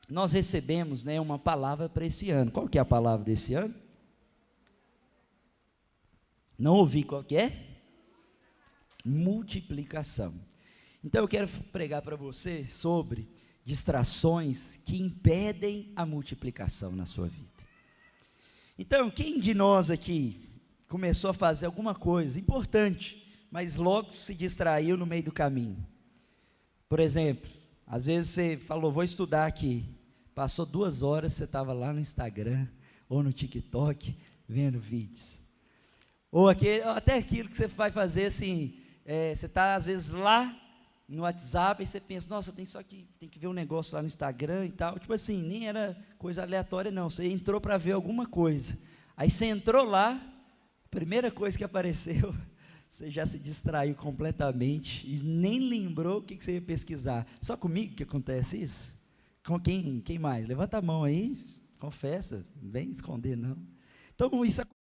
nós recebemos, né, uma palavra para esse ano. Qual que é a palavra desse ano? Não ouvi, qual que é? Multiplicação. Então eu quero pregar para você sobre distrações que impedem a multiplicação na sua vida. Então, quem de nós aqui começou a fazer alguma coisa importante, mas logo se distraiu no meio do caminho? Por exemplo, às vezes você falou, vou estudar aqui, passou 2 horas, você estava lá no Instagram, ou no TikTok, vendo vídeos. Ou até aquilo que você vai fazer assim, você está às vezes lá no WhatsApp, e você pensa, nossa, tem que ver um negócio lá no Instagram e tal, tipo assim, nem era coisa aleatória não, você entrou para ver alguma coisa, aí você entrou lá, a primeira coisa que apareceu, você já se distraiu completamente, e nem lembrou o que você ia pesquisar. Só comigo que acontece isso? Com quem mais? Levanta a mão aí, confessa, não vem esconder não. Então isso acontece.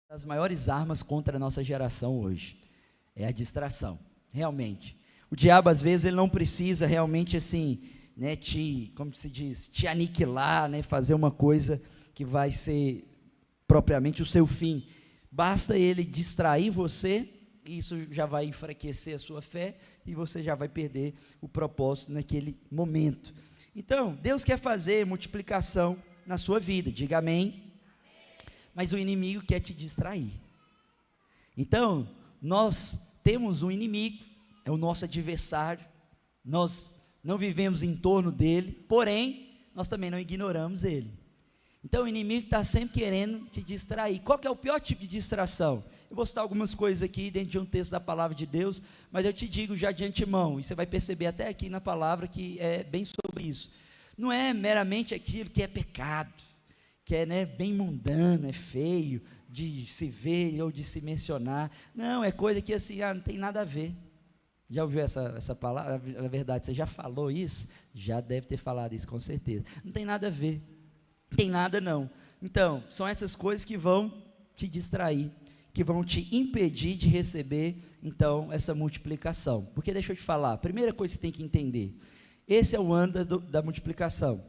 Das maiores armas contra a nossa geração hoje é a distração, realmente. O diabo às vezes ele não precisa realmente assim, né, como se diz, te aniquilar, né, fazer uma coisa que vai ser propriamente o seu fim. Basta ele distrair você, e isso já vai enfraquecer a sua fé e você já vai perder o propósito naquele momento. Então, Deus quer fazer multiplicação na sua vida, diga amém. Mas o inimigo quer te distrair. Então, nós temos um inimigo, é o nosso adversário, nós não vivemos em torno dele, porém, nós também não ignoramos ele. Então, o inimigo está sempre querendo te distrair. Qual que é o pior tipo de distração? Eu vou citar algumas coisas aqui dentro de um texto da palavra de Deus, mas eu te digo já de antemão, e você vai perceber até aqui na palavra que é bem sobre isso. Não é meramente aquilo que é pecado, que é, né, bem mundano, é feio de se ver ou de se mencionar. Não, é coisa que assim, não tem nada a ver. Já ouviu essa palavra? Na verdade, você já falou isso? Já deve ter falado isso, com certeza. Não tem nada a ver. Não tem nada não. Então, são essas coisas que vão te distrair, que vão te impedir de receber, então, essa multiplicação. Porque deixa eu te falar, a primeira coisa que você tem que entender, esse é o ano da multiplicação.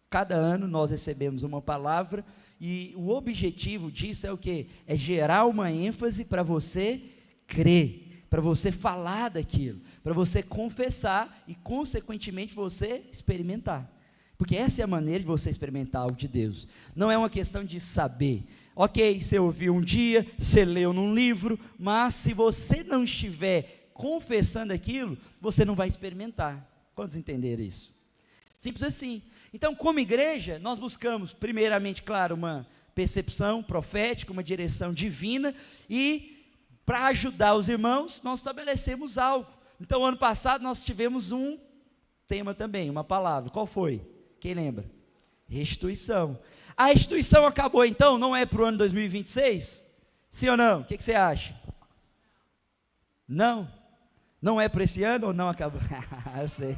Cada ano nós recebemos uma palavra e o objetivo disso é o quê? É gerar uma ênfase para você crer, para você falar daquilo, para você confessar e consequentemente você experimentar. Porque essa é a maneira de você experimentar algo de Deus. Não é uma questão de saber. Ok, você ouviu um dia, você leu num livro, mas se você não estiver confessando aquilo, você não vai experimentar. Quantos entenderam isso? Simples assim. Então, como igreja, nós buscamos, primeiramente, claro, uma percepção profética, uma direção divina, e para ajudar os irmãos, nós estabelecemos algo. Então, ano passado, nós tivemos um tema também, uma palavra. Qual foi? Quem lembra? Restituição. A restituição acabou, então, não é para o ano 2026? Sim ou não? O que você acha? Não? Não é para esse ano ou não acabou? Eu sei.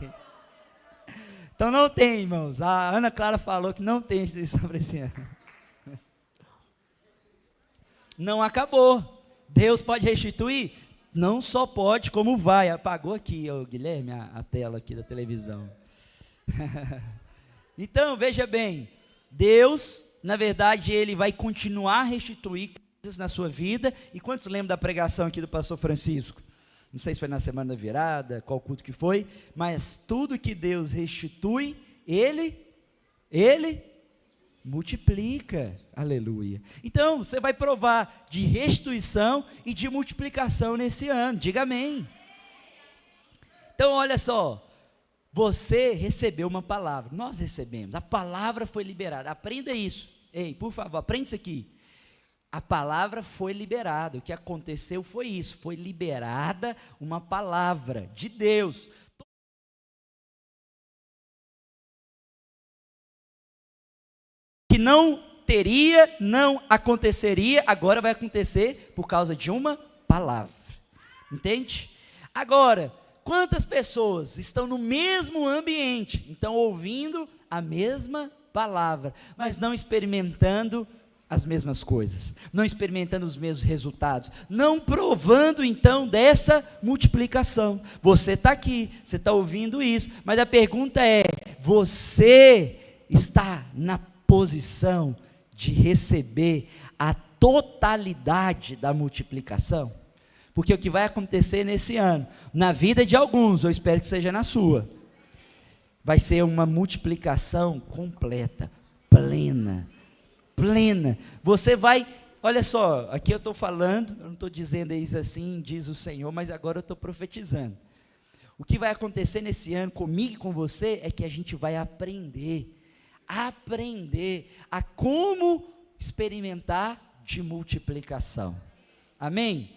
Então não tem, irmãos. A Ana Clara falou que não tem restituição para esse ano. Não acabou. Deus pode restituir? Não só pode, como vai. Apagou aqui, Guilherme, a tela aqui da televisão. Então, veja bem, Deus, na verdade, Ele vai continuar a restituir coisas na sua vida. E quantos lembram da pregação aqui do pastor Francisco? Não sei se foi na semana da virada, qual culto que foi, mas tudo que Deus restitui, Ele multiplica, aleluia. Então, você vai provar de restituição e de multiplicação nesse ano, diga amém. Então, olha só, você recebeu uma palavra, nós recebemos, a palavra foi liberada, aprenda isso, ei, por favor, aprenda isso aqui. A palavra foi liberada, o que aconteceu foi isso, foi liberada uma palavra de Deus. Que não teria, não aconteceria, agora vai acontecer por causa de uma palavra, entende? Agora, quantas pessoas estão no mesmo ambiente, estão ouvindo a mesma palavra, mas não experimentando as mesmas coisas, não experimentando os mesmos resultados, não provando então dessa multiplicação. Você está aqui, você está ouvindo isso, mas a pergunta é: você está na posição de receber a totalidade da multiplicação? Porque o que vai acontecer nesse ano, na vida de alguns, eu espero que seja na sua, vai ser uma multiplicação completa, plena. Você vai, olha só, aqui eu estou falando, eu não estou dizendo isso assim, diz o Senhor, mas agora eu estou profetizando. O que vai acontecer nesse ano comigo e com você é que a gente vai aprender a como experimentar de multiplicação. Amém?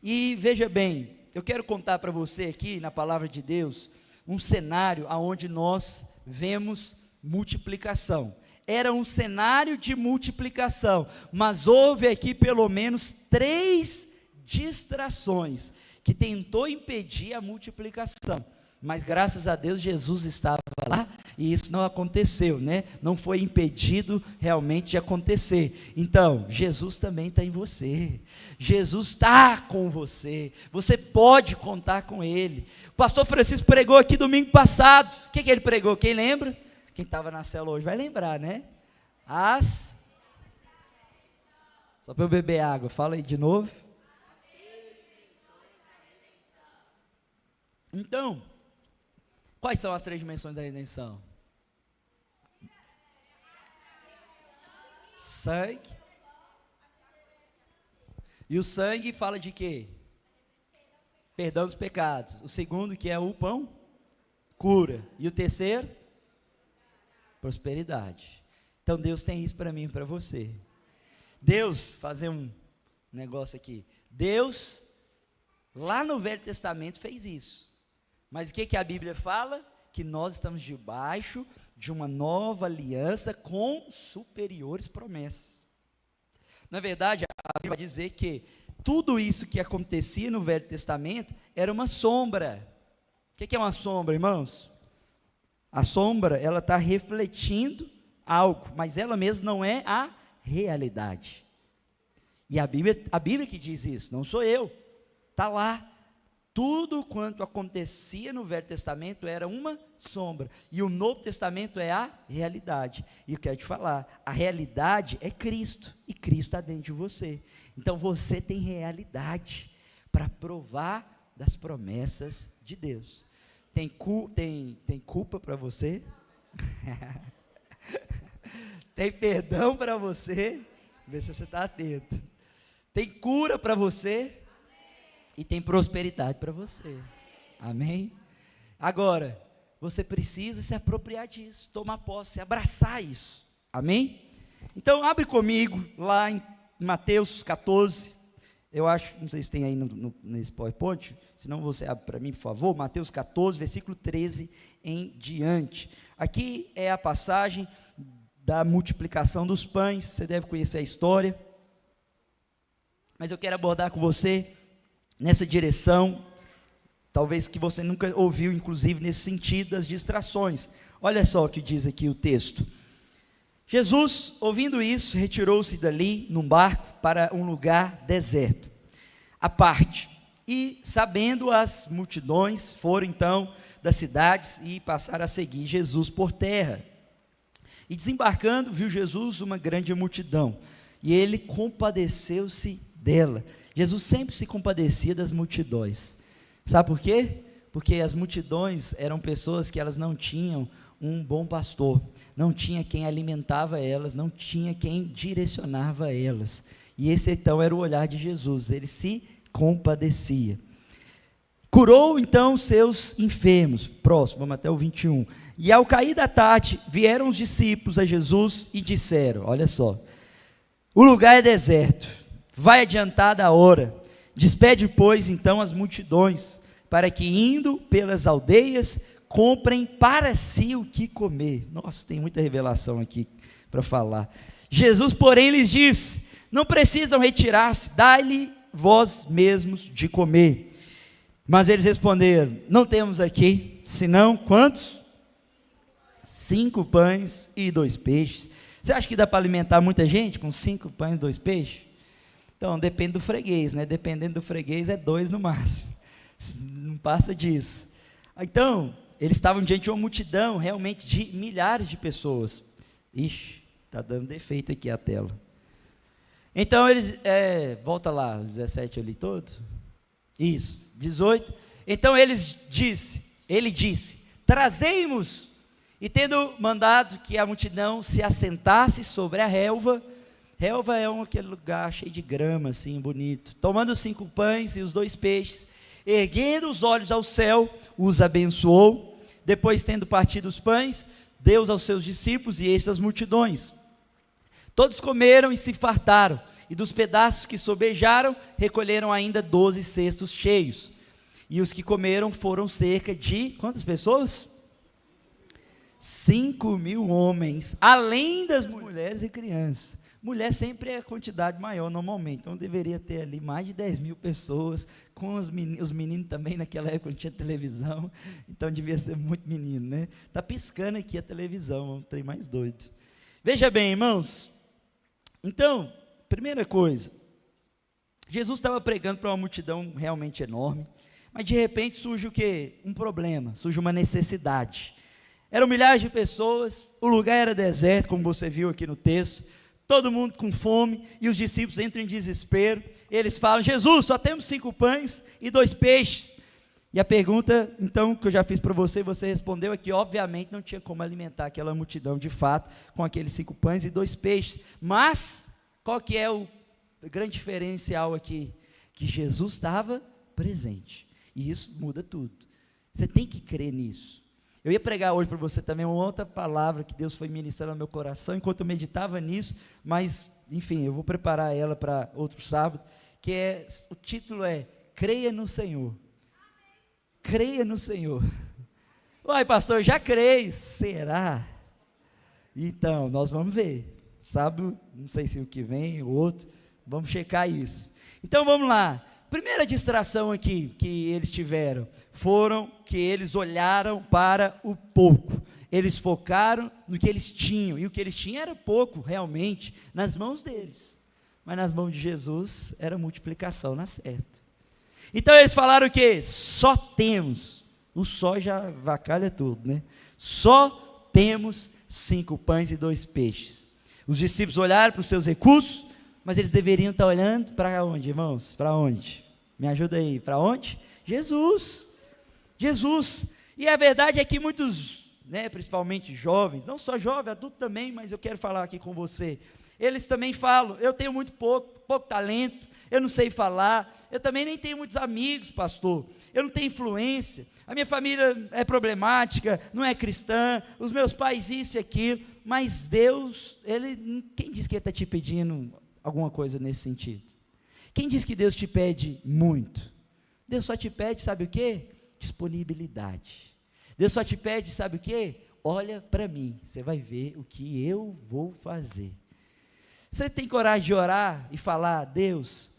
E veja bem, eu quero contar para você aqui, na palavra de Deus, um cenário onde nós vemos multiplicação. Era um cenário de multiplicação, mas houve aqui pelo menos 3 distrações que tentou impedir a multiplicação, mas graças a Deus Jesus estava lá e isso não aconteceu, né? Não foi impedido realmente de acontecer. Então, Jesus também está em você, Jesus está com você, você pode contar com Ele. O pastor Francisco pregou aqui domingo passado, o que ele pregou? Quem lembra? Quem estava na célula hoje vai lembrar, né? Só para eu beber água, fala aí de novo. Então, quais são as 3 dimensões da redenção? Sangue. E o sangue fala de quê? Perdão dos pecados. O segundo, que é o pão, cura. E o terceiro? Prosperidade. Então Deus tem isso para mim e para você. Deus, fazer um negócio aqui, Deus, lá no Velho Testamento fez isso, mas o que a Bíblia fala? Que nós estamos debaixo de uma nova aliança com superiores promessas. Na verdade, a Bíblia vai dizer que tudo isso que acontecia no Velho Testamento era uma sombra. O que é uma sombra, irmãos? A sombra, ela está refletindo algo, mas ela mesma não é a realidade. E a Bíblia que diz isso, não sou eu, está lá. Tudo quanto acontecia no Velho Testamento era uma sombra, e o Novo Testamento é a realidade. E eu quero te falar, a realidade é Cristo, e Cristo está dentro de você. Então você tem realidade para provar das promessas de Deus. Tem culpa para você? Tem perdão para você? Vê se você está atento. Tem cura para você? E tem prosperidade para você. Amém? Agora, você precisa se apropriar disso, tomar posse, abraçar isso. Amém? Então, abre comigo lá em Mateus 14. Eu acho, não sei se tem aí nesse PowerPoint, senão você abre para mim, por favor. Mateus 14, versículo 13 em diante. Aqui é a passagem da multiplicação dos pães. Você deve conhecer a história, mas eu quero abordar com você nessa direção, talvez que você nunca ouviu, inclusive nesse sentido das distrações. Olha só o que diz aqui o texto. Jesus, ouvindo isso, retirou-se dali num barco para um lugar deserto, à parte, e sabendo as multidões, foram então das cidades e passaram a seguir Jesus por terra. E desembarcando, viu Jesus uma grande multidão, e ele compadeceu-se dela. Jesus sempre se compadecia das multidões. Sabe por quê? Porque as multidões eram pessoas que elas não tinham um bom pastor, não tinha quem alimentava elas, não tinha quem direcionava elas. E esse então era o olhar de Jesus, ele se compadecia. Curou então seus enfermos. Próximo, vamos até o 21. E ao cair da tarde, vieram os discípulos a Jesus e disseram, olha só, o lugar é deserto, vai adiantada a hora, despede, pois, então as multidões, para que, indo pelas aldeias, comprem para si o que comer. Nossa, tem muita revelação aqui para falar. Jesus, porém, lhes disse, não precisam retirar-se, dai-lhe vós mesmos de comer. Mas eles responderam, não temos aqui, senão, quantos? 5 pães e 2 peixes. Você acha que dá para alimentar muita gente com 5 pães, 2 peixes? Então, depende do freguês, né? Dependendo do freguês, é 2 no máximo. Não passa disso. Então, eles estavam diante de uma multidão, realmente, de milhares de pessoas. Ixi, está dando defeito aqui a tela. Então, eles, volta lá, 17 ali todos. Isso, 18. Então, ele disse, trazei-mos. E tendo mandado que a multidão se assentasse sobre a relva é aquele lugar cheio de grama, assim, bonito. Tomando os 5 pães e os 2 peixes, erguendo os olhos ao céu, os abençoou. Depois, tendo partido os pães, deu aos seus discípulos e estas multidões. Todos comeram e se fartaram, e dos pedaços que sobejaram, recolheram ainda 12 cestos cheios. E os que comeram foram cerca de, quantas pessoas? 5.000 homens, além das mulheres e crianças. Mulher sempre é a quantidade maior normalmente, então deveria ter ali mais de 10.000 pessoas, com os meninos também naquela época não tinha televisão, então devia ser muito menino, né? Está piscando aqui a televisão, um trem mais doido. Veja bem, irmãos, então, primeira coisa, Jesus estava pregando para uma multidão realmente enorme, mas de repente surge o quê? Um problema, surge uma necessidade. Eram milhares de pessoas, o lugar era deserto, como você viu aqui no texto, todo mundo com fome, e os discípulos entram em desespero, eles falam, Jesus, só temos 5 pães e 2 peixes, e a pergunta, então, que eu já fiz para você, você respondeu, é que obviamente não tinha como alimentar aquela multidão de fato, com aqueles 5 pães e 2 peixes, mas, qual que é o grande diferencial aqui? Que Jesus estava presente, e isso muda tudo, você tem que crer nisso. Eu ia pregar hoje para você também uma outra palavra que Deus foi ministrando no meu coração, enquanto eu meditava nisso, mas, enfim, eu vou preparar ela para outro sábado, que o título é, creia no Senhor. Creia no Senhor. Uai, pastor, eu já creio, será? Então, nós vamos ver, sábado, não sei se o que vem, o outro, vamos checar isso. Então, vamos lá. Primeira distração aqui que eles tiveram, foram que eles olharam para o pouco, eles focaram no que eles tinham, e o que eles tinham era pouco, realmente, nas mãos deles, mas nas mãos de Jesus, era multiplicação na certa. Então eles falaram o quê? Só temos, o só já vacalha tudo, né? Só temos 5 pães e 2 peixes. Os discípulos olharam para os seus recursos, mas eles deveriam estar olhando para onde, irmãos? Para onde? Me ajuda aí, para onde? Jesus. Jesus. E a verdade é que muitos, né, principalmente jovens, não só jovem, adulto também, mas eu quero falar aqui com você, eles também falam, eu tenho muito pouco talento, eu não sei falar, eu também nem tenho muitos amigos, pastor, eu não tenho influência, a minha família é problemática, não é cristã, os meus pais isso e aquilo, mas Deus, quem diz que Ele está te pedindo alguma coisa nesse sentido? Quem diz que Deus te pede muito? Deus só te pede, sabe o quê? Disponibilidade. Deus só te pede, sabe o quê? Olha para mim, você vai ver o que eu vou fazer. Você tem coragem de orar e falar, Deus,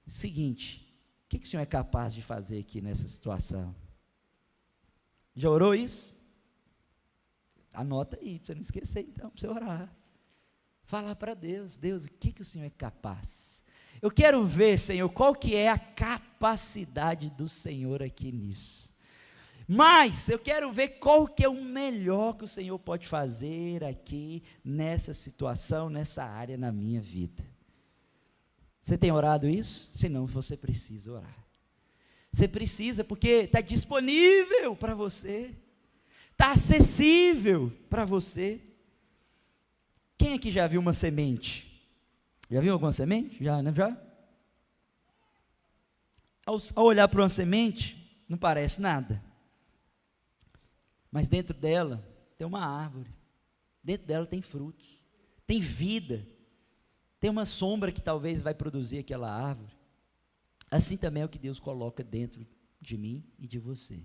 seguinte, o que o Senhor é capaz de fazer aqui nessa situação? Já orou isso? Anota aí, para você não esquecer então, para você orar. Falar para Deus, Deus, o que o Senhor é capaz? Eu quero ver, Senhor, qual que é a capacidade do Senhor aqui nisso. Mas eu quero ver qual que é o melhor que o Senhor pode fazer aqui nessa situação, nessa área na minha vida. Você tem orado isso? Senão você precisa orar. Você precisa, porque está disponível para você, está acessível para você. Quem aqui já viu uma semente? Já viu alguma semente? Já, né? Já? Ao olhar para uma semente, não parece nada. Mas dentro dela tem uma árvore. Dentro dela tem frutos. Tem vida. Tem uma sombra que talvez vai produzir aquela árvore. Assim também é o que Deus coloca dentro de mim e de você.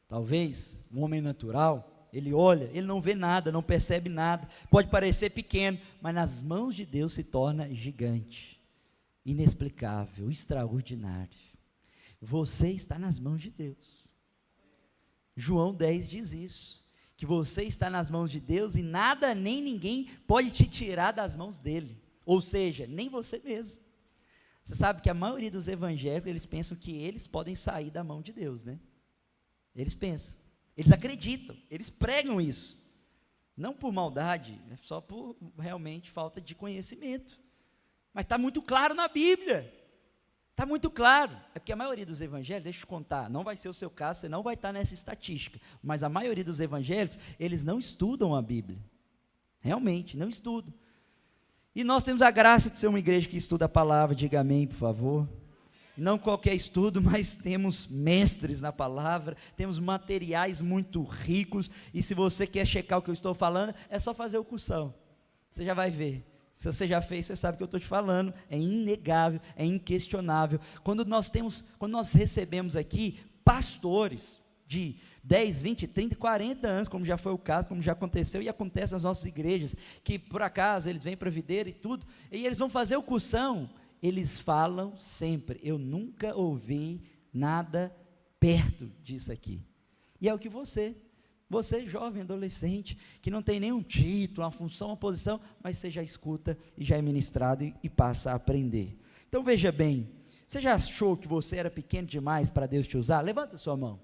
Talvez um homem natural, ele olha, ele não vê nada, não percebe nada, pode parecer pequeno, mas nas mãos de Deus se torna gigante, inexplicável, extraordinário. Você está nas mãos de Deus. João 10 diz isso. que você está nas mãos de Deus e nada nem ninguém pode te tirar das mãos dele, ou seja, nem você mesmo. Você sabe que a maioria dos evangélicos, eles pensam que eles podem sair da mão de Deus, né? Eles pensam, eles acreditam, eles pregam isso, não por maldade, é só por realmente falta de conhecimento, mas está muito claro na Bíblia. Está muito claro, é porque a maioria dos evangélicos, deixa eu te contar, não vai ser o seu caso, você não vai estar nessa estatística, mas a maioria dos evangélicos, eles não estudam a Bíblia, realmente, não estudam. E nós temos a graça de ser uma igreja que estuda a palavra, diga amém, por favor. Não qualquer estudo, mas temos mestres na palavra, temos materiais muito ricos, e se você quer checar o que eu estou falando, é só fazer o cursão, você já vai ver. Se você já fez, você sabe o que eu estou te falando, é inegável, é inquestionável. Quando nós recebemos aqui pastores de 10, 20, 30, 40 anos, como já foi o caso, como já aconteceu e acontece nas nossas igrejas, que por acaso eles vêm para a videira e tudo, e eles vão fazer o cursão, eles falam sempre, eu nunca ouvi nada perto disso aqui. E é o que você jovem, adolescente, que não tem nenhum título, uma função, uma posição, mas você já escuta e já é ministrado e passa a aprender. Então veja bem, você já achou que você era pequeno demais para Deus te usar? Levanta a sua mão.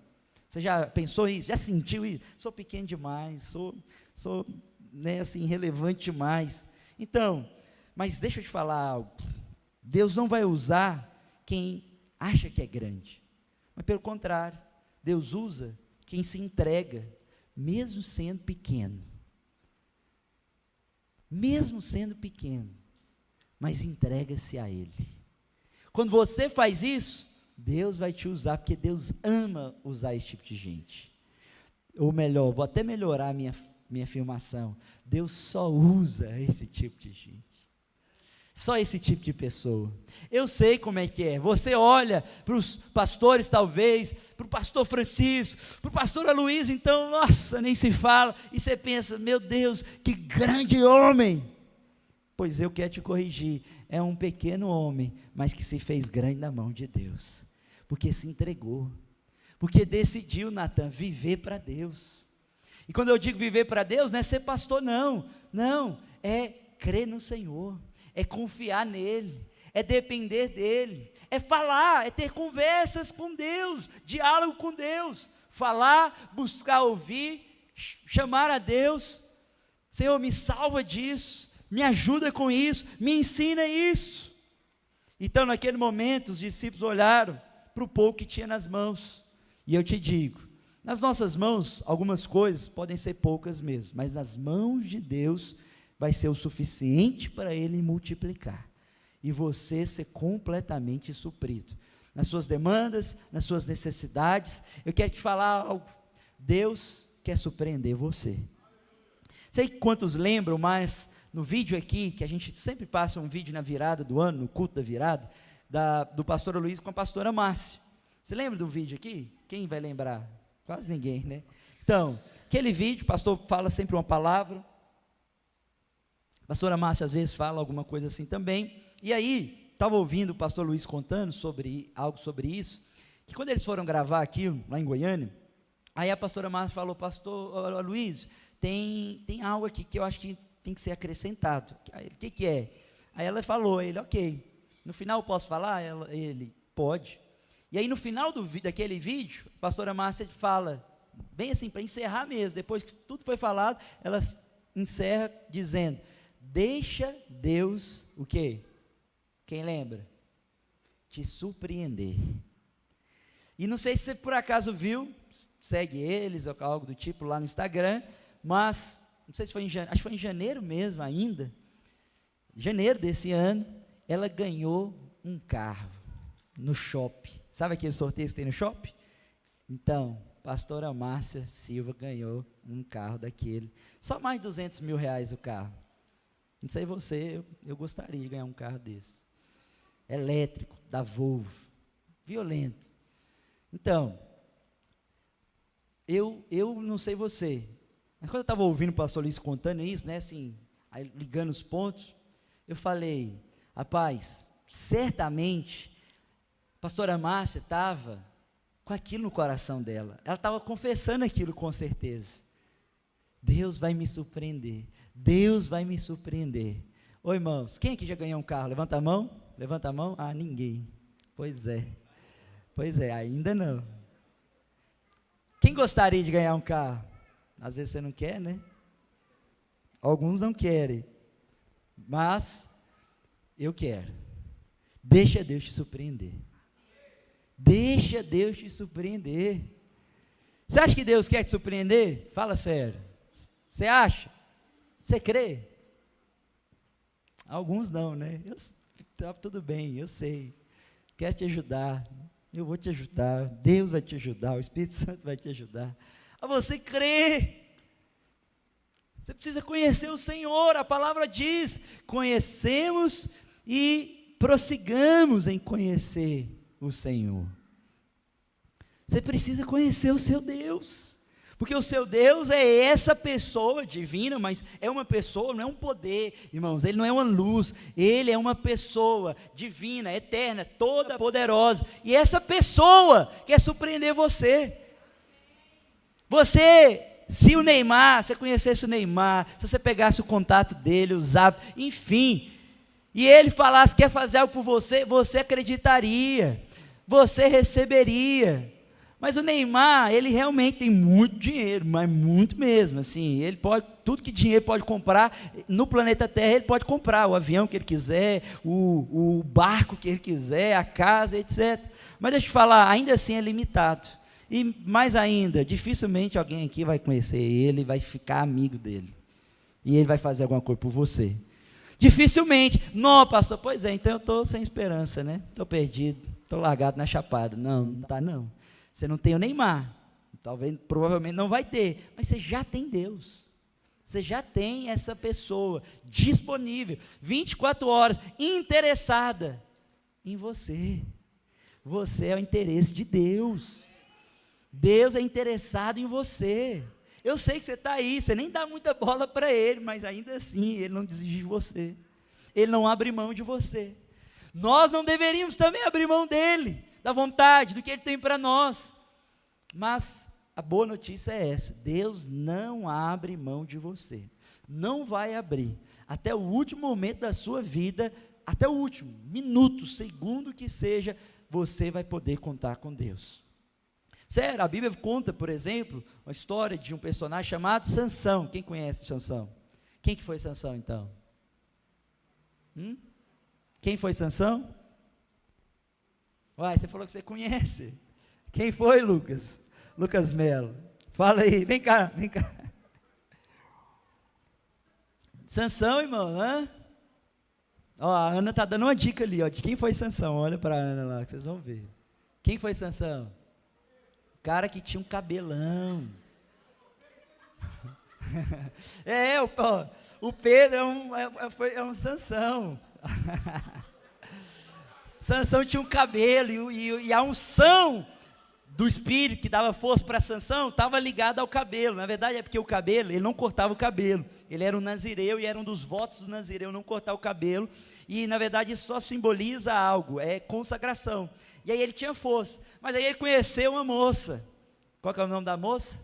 Você já pensou isso? Já sentiu isso? Sou pequeno demais, sou assim, irrelevante demais. Então, mas deixa eu te falar algo, Deus não vai usar quem acha que é grande, mas pelo contrário, Deus usa quem se entrega, mesmo sendo pequeno, mas entrega-se a Ele. Quando você faz isso, Deus vai te usar, porque Deus ama usar esse tipo de gente. Ou melhor, vou até melhorar a minha afirmação, Deus só usa esse tipo de gente. Só esse tipo de pessoa. Eu sei como é que é. Você olha para os pastores, talvez, para o pastor Francisco, para o pastor Aloysio, então, nossa, nem se fala, e você pensa, meu Deus, que grande homem. Pois eu quero te corrigir, é um pequeno homem, mas que se fez grande na mão de Deus, porque se entregou, porque decidiu, Natan, viver para Deus. E quando eu digo viver para Deus, não é ser pastor, não, é crer no Senhor, é confiar nele, é depender dele, é falar, é ter conversas com Deus, diálogo com Deus, falar, buscar ouvir, chamar a Deus, Senhor, me salva disso, me ajuda com isso, me ensina isso. Então naquele momento os discípulos olharam para o pouco que tinha nas mãos, e eu te digo, nas nossas mãos algumas coisas podem ser poucas mesmo, mas nas mãos de Deus vai ser o suficiente para Ele multiplicar, e você ser completamente suprido, nas suas demandas, nas suas necessidades. Eu quero te falar algo, Deus quer surpreender você. Sei quantos lembram, mas no vídeo aqui, que a gente sempre passa um vídeo na virada do ano, no culto da virada, do pastor Aloysio com a pastora Márcia, você lembra do vídeo aqui? Quem vai lembrar? Quase ninguém, né? Então, aquele vídeo, o pastor fala sempre uma palavra, a pastora Márcia às vezes fala alguma coisa assim também, e aí, estava ouvindo o pastor Luiz contando algo sobre isso, que quando eles foram gravar aquilo, lá em Goiânia, aí a pastora Márcia falou, pastor Luiz, tem algo aqui que eu acho que tem que ser acrescentado. O que é? Aí ela falou, ok, no final eu posso falar? Ele, pode. E aí no final daquele vídeo, a pastora Márcia fala, bem assim, para encerrar mesmo, depois que tudo foi falado, ela encerra dizendo, deixa Deus, o quê? Quem lembra? Te surpreender. E não sei se você por acaso viu, segue eles ou algo do tipo lá no Instagram, mas, não sei se foi acho que foi em janeiro mesmo ainda, janeiro desse ano, ela ganhou um carro no shopping. Sabe aquele sorteio que tem no shopping? Então, pastora Márcia Silva ganhou um carro daquele, só mais de 200 mil reais o carro. Não sei você, eu gostaria de ganhar um carro desse, elétrico, da Volvo, violento. Então, eu não sei você, mas quando eu estava ouvindo o pastor Luiz contando isso, né, assim, aí ligando os pontos, eu falei, rapaz, certamente, a pastora Márcia estava com aquilo no coração dela, ela estava confessando aquilo com certeza, Deus vai me surpreender. Deus vai me surpreender. Ô irmãos, quem aqui já ganhou um carro? Levanta a mão. Levanta a mão. Ah, ninguém. Pois é, ainda não. Quem gostaria de ganhar um carro? Às vezes você não quer, né? Alguns não querem, mas eu quero. Deixa Deus te surpreender. Deixa Deus te surpreender. Você acha que Deus quer te surpreender? Fala sério. Você acha? Você crê? Alguns não, né? Tá tudo bem, eu sei. Quer te ajudar. Eu vou te ajudar. Deus vai te ajudar. O Espírito Santo vai te ajudar. A você crer. Você precisa conhecer o Senhor. A palavra diz: conhecemos e prossigamos em conhecer o Senhor. Você precisa conhecer o seu Deus, porque o seu Deus é essa pessoa divina, mas é uma pessoa, não é um poder, irmãos, ele não é uma luz, ele é uma pessoa divina, eterna, toda poderosa, e essa pessoa quer surpreender você. Se o Neymar, você conhecesse o Neymar, se você pegasse o contato dele, o zap, enfim, e ele falasse que quer fazer algo por você, você acreditaria, você receberia. Mas o Neymar, ele realmente tem muito dinheiro, mas muito mesmo, assim, ele pode, tudo que dinheiro pode comprar, no planeta Terra ele pode comprar, o avião que ele quiser, o barco que ele quiser, a casa, etc. Mas deixa eu te falar, ainda assim é limitado. E mais ainda, dificilmente alguém aqui vai conhecer ele, vai ficar amigo dele. E ele vai fazer alguma coisa por você. Dificilmente. Não, pastor, pois é, então eu estou sem esperança, né? Estou perdido, estou largado na chapada. Não, não está não. Você não tem o Neymar. Talvez, provavelmente não vai ter. Mas você já tem Deus. Você já tem essa pessoa disponível, 24 horas, interessada em você. Você é o interesse de Deus. Deus é interessado em você. Eu sei que você está aí, você nem dá muita bola para ele, mas ainda assim, ele não desiste de você. Ele não abre mão de você. Nós não deveríamos também abrir mão dele, da vontade, do que ele tem para nós. Mas a boa notícia é essa: Deus não abre mão de você. Não vai abrir. Até o último momento da sua vida, até o último minuto, segundo que seja, você vai poder contar com Deus. Sério, a Bíblia conta, por exemplo, uma história de um personagem chamado Sansão. Quem conhece Sansão? Quem que foi Sansão, então? Quem foi Sansão? Uai, você falou que você conhece. Quem foi, Lucas? Lucas Melo. Fala aí, vem cá. Sansão, irmão, né? Ó, a Ana está dando uma dica ali, ó, de quem foi Sansão. Olha para a Ana lá, que vocês vão ver. Quem foi Sansão? Cara que tinha um cabelão. O Pedro é um Sansão. Sansão tinha um cabelo e a unção do Espírito que dava força para Sansão estava ligada ao cabelo. Na verdade é porque o cabelo, ele não cortava o cabelo. Ele era um nazireu e era um dos votos do nazireu não cortar o cabelo. E na verdade isso só simboliza algo, é consagração. E aí ele tinha força, mas aí ele conheceu uma moça. Qual que é o nome da moça?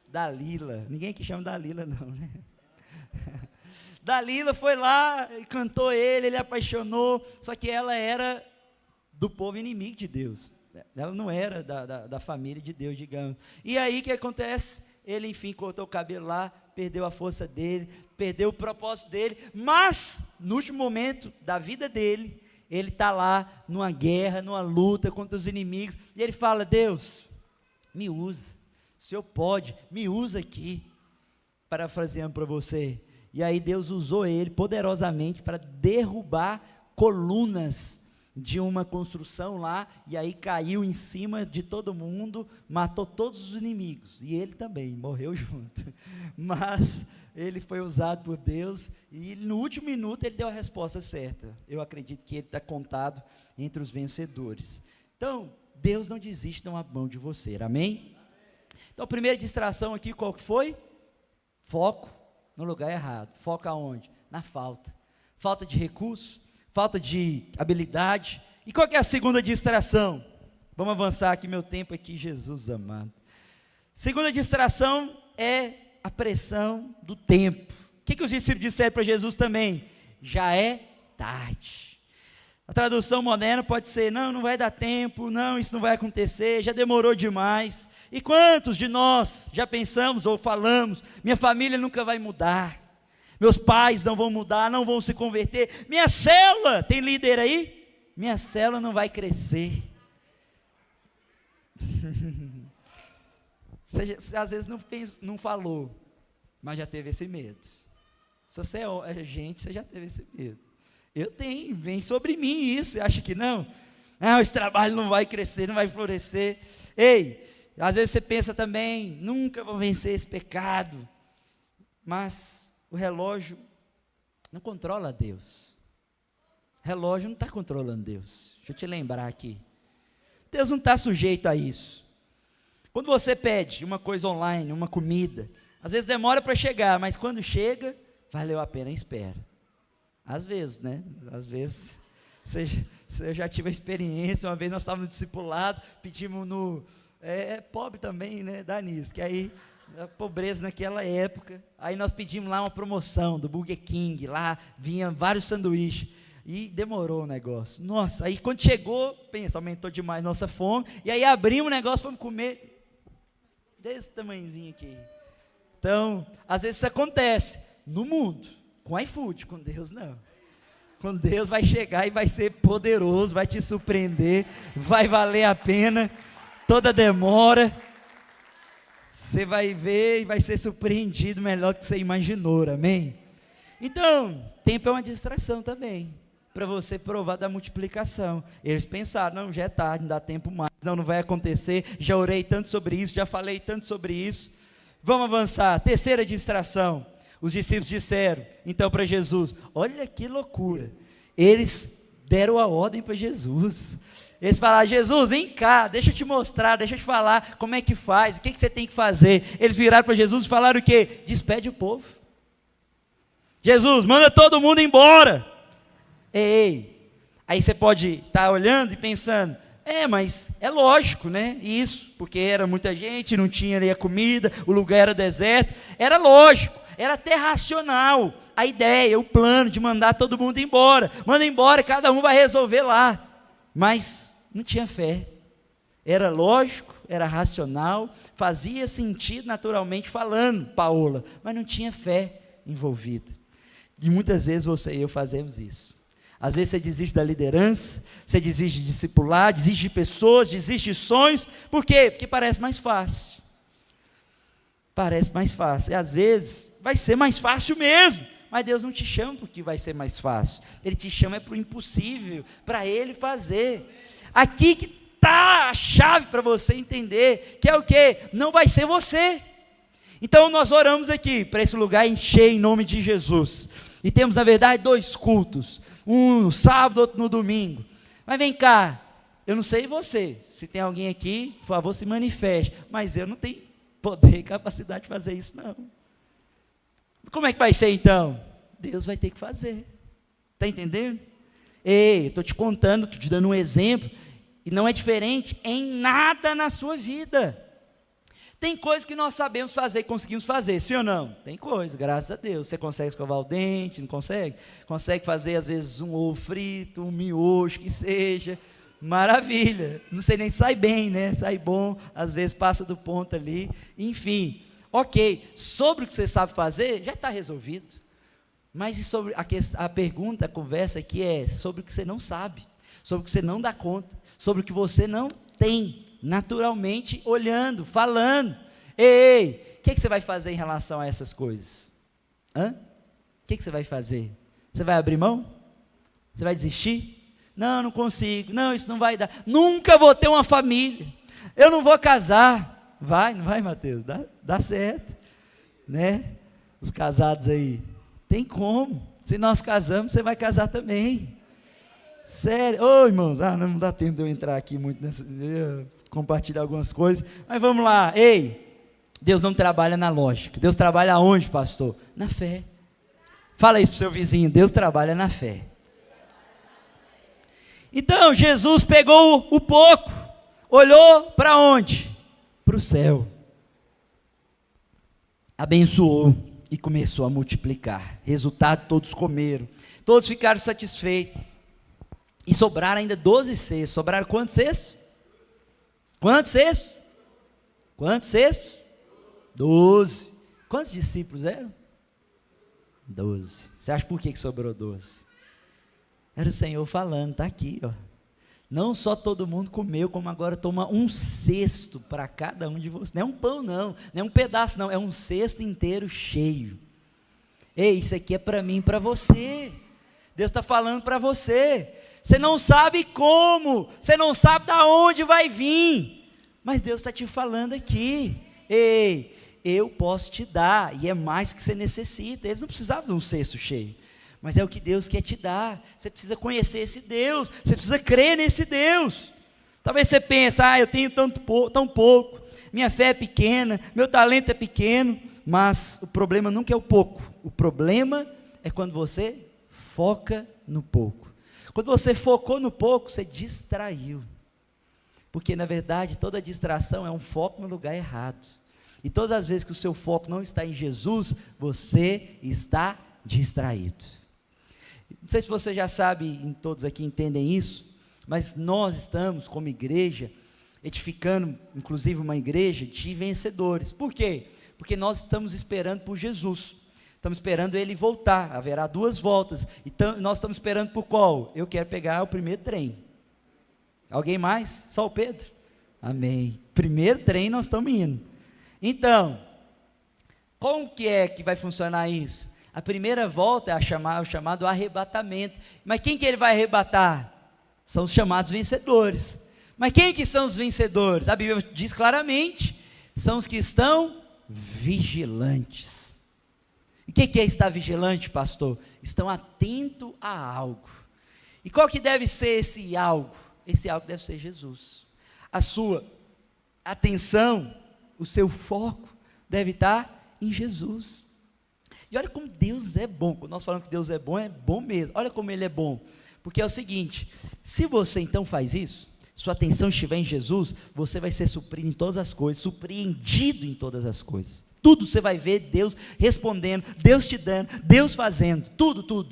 Dalila. Ninguém aqui chama Dalila não, né? Dalila foi lá, cantou ele apaixonou, só que ela era do povo inimigo de Deus. Ela não era da família de Deus, digamos. E aí o que acontece? Ele enfim cortou o cabelo lá, perdeu a força dele, perdeu o propósito dele, mas no último momento da vida dele, ele está lá numa guerra, numa luta contra os inimigos, e ele fala: Deus, me usa, o Senhor pode, me usa aqui, parafraseando para você. E aí Deus usou ele poderosamente para derrubar colunas de uma construção lá, e aí caiu em cima de todo mundo, matou todos os inimigos, e ele também morreu junto, mas ele foi usado por Deus, e no último minuto ele deu a resposta certa. Eu acredito que ele está contado entre os vencedores. Então, Deus não desiste de uma mão de você, amém? Então, a primeira distração aqui, qual que foi? Foco no lugar errado. Foco aonde? Na falta. Falta de recurso, falta de habilidade. E qual que é a segunda distração? Vamos avançar aqui, meu tempo aqui, Jesus amado. Segunda distração é a a pressão do tempo. O que os discípulos disseram para Jesus também? Já é tarde. A tradução moderna pode ser, não vai dar tempo, não, isso não vai acontecer, já demorou demais. E quantos de nós já pensamos ou falamos, minha família nunca vai mudar, meus pais não vão mudar, não vão se converter, minha célula, tem líder aí? Minha célula não vai crescer. Você às vezes não falou, mas já teve esse medo. Se você é gente, você já teve esse medo. Eu tenho, vem sobre mim isso, você acha que não? Esse trabalho não vai crescer, não vai florescer. Ei, às vezes você pensa também, nunca vou vencer esse pecado. Mas o relógio não controla Deus. O relógio não está controlando Deus. Deixa eu te lembrar aqui. Deus não está sujeito a isso. Quando você pede uma coisa online, uma comida, às vezes demora para chegar, mas quando chega, valeu a pena a espera. Às vezes, né? Às vezes, eu já tive a experiência, uma vez nós estávamos no discipulado, pedimos no... pobre também, né? Danis, que aí, a pobreza naquela época, aí nós pedimos lá uma promoção do Burger King, lá vinha vários sanduíches, e demorou o negócio. Nossa, aí quando chegou, pensa, aumentou demais nossa fome, e aí abrimos o negócio, fomos comer, desse tamanhozinho aqui. Então, às vezes isso acontece, no mundo, com iFood, com Deus não. Com Deus vai chegar e vai ser poderoso, vai te surpreender, vai valer a pena, toda demora, você vai ver e vai ser surpreendido melhor do que você imaginou, amém? Então, tempo é uma distração também, para você provar da multiplicação. Eles pensaram, não, já é tarde, não dá tempo mais, não vai acontecer, já orei tanto sobre isso, já falei tanto sobre isso. Vamos avançar, terceira distração. Os discípulos disseram, então, para Jesus, olha que loucura, eles deram a ordem para Jesus, eles falaram, Jesus, vem cá, deixa eu te mostrar, deixa eu te falar como é que faz, o que você tem que fazer. Eles viraram para Jesus e falaram o quê? Despede o povo. Jesus, manda todo mundo embora. Ei, aí você pode estar olhando e pensando, mas é lógico, né, isso, porque era muita gente, não tinha ali a comida, o lugar era deserto, era lógico. Era até racional a ideia, o plano de mandar todo mundo embora. Manda embora, cada um vai resolver lá. Mas não tinha fé. Era lógico, era racional, fazia sentido naturalmente falando, Paola, mas não tinha fé envolvida. E muitas vezes você e eu fazemos isso. Às vezes você desiste da liderança, você desiste de discipular, desiste de pessoas, desiste de sonhos. Por quê? Porque parece mais fácil. Parece mais fácil. E às vezes vai ser mais fácil mesmo, mas Deus não te chama porque vai ser mais fácil, Ele te chama para o impossível, para Ele fazer. Aqui que está a chave para você entender, que é o quê? Não vai ser você. Então nós oramos aqui, para esse lugar encher em nome de Jesus, e temos na verdade 2 cultos, um no sábado, outro no domingo, mas vem cá, eu não sei você, se tem alguém aqui, por favor se manifeste, mas eu não tenho poder e capacidade de fazer isso não. Como é que vai ser então? Deus vai ter que fazer, está entendendo? Ei, estou te contando, estou te dando um exemplo, e não é diferente em nada na sua vida. Tem coisas que nós sabemos fazer, conseguimos fazer, sim ou não? Tem coisa, graças a Deus. Você consegue escovar o dente, não consegue? Consegue fazer às vezes um ovo frito, um miojo, que seja, maravilha. Não sei nem se sai bem, né? Sai bom, às vezes passa do ponto ali, enfim. Ok, sobre o que você sabe fazer, já está resolvido. Mas e sobre a pergunta, a conversa aqui é sobre o que você não sabe, sobre o que você não dá conta, sobre o que você não tem, naturalmente, olhando, falando. Ei, o que você vai fazer em relação a essas coisas? O que você vai fazer? Você vai abrir mão? Você vai desistir? Não, não consigo, não, isso não vai dar, nunca vou ter uma família, eu não vou casar. Vai, não vai, Mateus? Dá certo, né? Os casados aí, tem como, se nós casamos, você vai casar também, sério. Irmãos, não dá tempo de eu entrar aqui muito nessa, compartilhar algumas coisas, mas vamos lá. Ei, Deus não trabalha na lógica, Deus trabalha aonde, pastor? Na fé. Fala isso para o seu vizinho, Deus trabalha na fé. Então, Jesus pegou o pouco, olhou para onde? Para o céu. abençoou e começou a multiplicar. Resultado, todos comeram, todos ficaram satisfeitos, e sobraram ainda 12 cestos. Sobraram quantos cestos? Quantos cestos? Quantos cestos? 12. Quantos discípulos eram? 12. Você acha por que sobrou 12? Era o Senhor falando, está aqui, ó. Não só todo mundo comeu, como agora toma um cesto para cada um de vocês. Não é um pão não é um pedaço não, é um cesto inteiro cheio. Ei, isso aqui é para mim e para você. Deus está falando para você. Você não sabe como, você não sabe de onde vai vir, mas Deus está te falando aqui. Ei, eu posso te dar, e é mais que você necessita. Eles não precisavam de um cesto cheio, mas é o que Deus quer te dar. Você precisa conhecer esse Deus, você precisa crer nesse Deus. Talvez você pense, eu tenho tão pouco, minha fé é pequena, meu talento é pequeno, mas o problema nunca é o pouco, o problema é quando você foca no pouco. Quando você focou no pouco, você distraiu, porque na verdade toda distração é um foco no lugar errado, e todas as vezes que o seu foco não está em Jesus, você está distraído. Não sei se você já sabe, todos aqui entendem isso, mas nós estamos como igreja, edificando inclusive uma igreja de vencedores. Por quê? Porque nós estamos esperando por Jesus, estamos esperando Ele voltar, haverá 2 voltas, então nós estamos esperando por qual? Eu quero pegar o primeiro trem. Alguém mais? Só o Pedro? Amém. Primeiro trem nós estamos indo. Então, como que vai funcionar isso? A primeira volta é o chamado arrebatamento. Mas quem que Ele vai arrebatar? São os chamados vencedores. Mas quem que são os vencedores? A Bíblia diz claramente, são os que estão vigilantes. E o que é estar vigilante, pastor? Estão atentos a algo. E qual que deve ser esse algo? Esse algo deve ser Jesus. A sua atenção, o seu foco deve estar em Jesus. E olha como Deus é bom. Quando nós falamos que Deus é bom mesmo. Olha como Ele é bom, porque é o seguinte, se você então faz isso, sua atenção estiver em Jesus, você vai ser surpreendido em todas as coisas, surpreendido em todas as coisas, tudo você vai ver Deus respondendo, Deus te dando, Deus fazendo, tudo,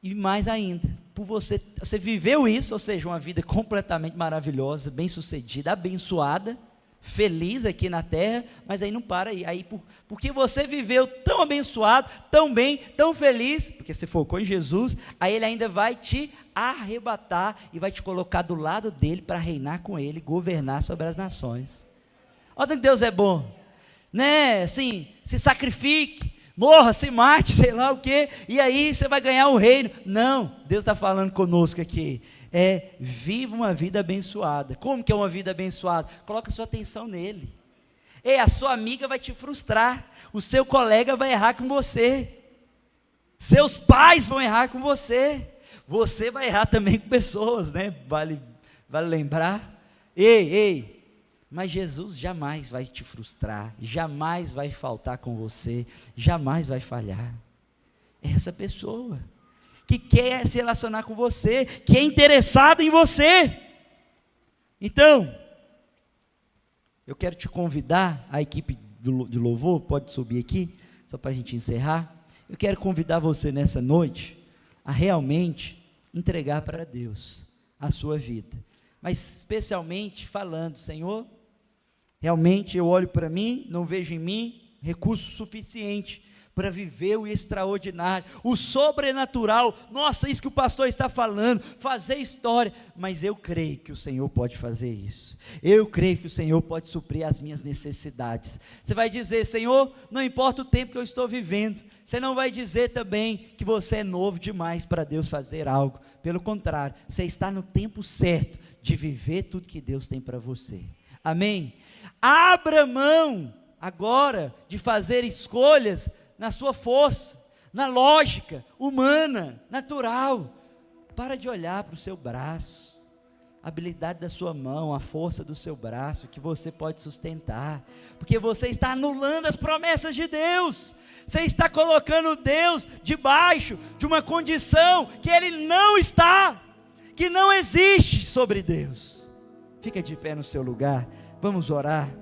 e mais ainda, por você viveu isso, ou seja, uma vida completamente maravilhosa, bem sucedida, abençoada, feliz aqui na terra, mas aí não para aí, porque você viveu tão abençoado, tão bem, tão feliz, porque você focou em Jesus, aí Ele ainda vai te arrebatar, e vai te colocar do lado dEle, para reinar com Ele, governar sobre as nações. Olha que Deus é bom, né, assim, se sacrifique, morra, se mate, sei lá o que, e aí você vai ganhar o reino. Não, Deus está falando conosco aqui, viva uma vida abençoada. Como que é uma vida abençoada? Coloca sua atenção nele. A sua amiga vai te frustrar, o seu colega vai errar com você, seus pais vão errar com você vai errar também com pessoas, né? Vale lembrar. Mas Jesus jamais vai te frustrar, jamais vai faltar com você, jamais vai falhar. É essa pessoa que quer se relacionar com você, que é interessada em você. Então, eu quero te convidar, a equipe de louvor, pode subir aqui, só para a gente encerrar. Eu quero convidar você nessa noite, a realmente entregar para Deus a sua vida, mas especialmente falando, Senhor, realmente eu olho para mim, não vejo em mim recurso suficiente para viver o extraordinário, o sobrenatural. Nossa, isso que o pastor está falando, fazer história, mas eu creio que o Senhor pode fazer isso, eu creio que o Senhor pode suprir as minhas necessidades. Você vai dizer, Senhor, não importa o tempo que eu estou vivendo, você não vai dizer também que você é novo demais para Deus fazer algo, pelo contrário, você está no tempo certo de viver tudo que Deus tem para você. Amém? Abra mão agora de fazer escolhas na sua força, na lógica humana, natural. Para de olhar para o seu braço, a habilidade da sua mão, a força do seu braço, que você pode sustentar, porque você está anulando as promessas de Deus, você está colocando Deus debaixo de uma condição que Ele não está, que não existe sobre Deus. Fica de pé no seu lugar, vamos orar.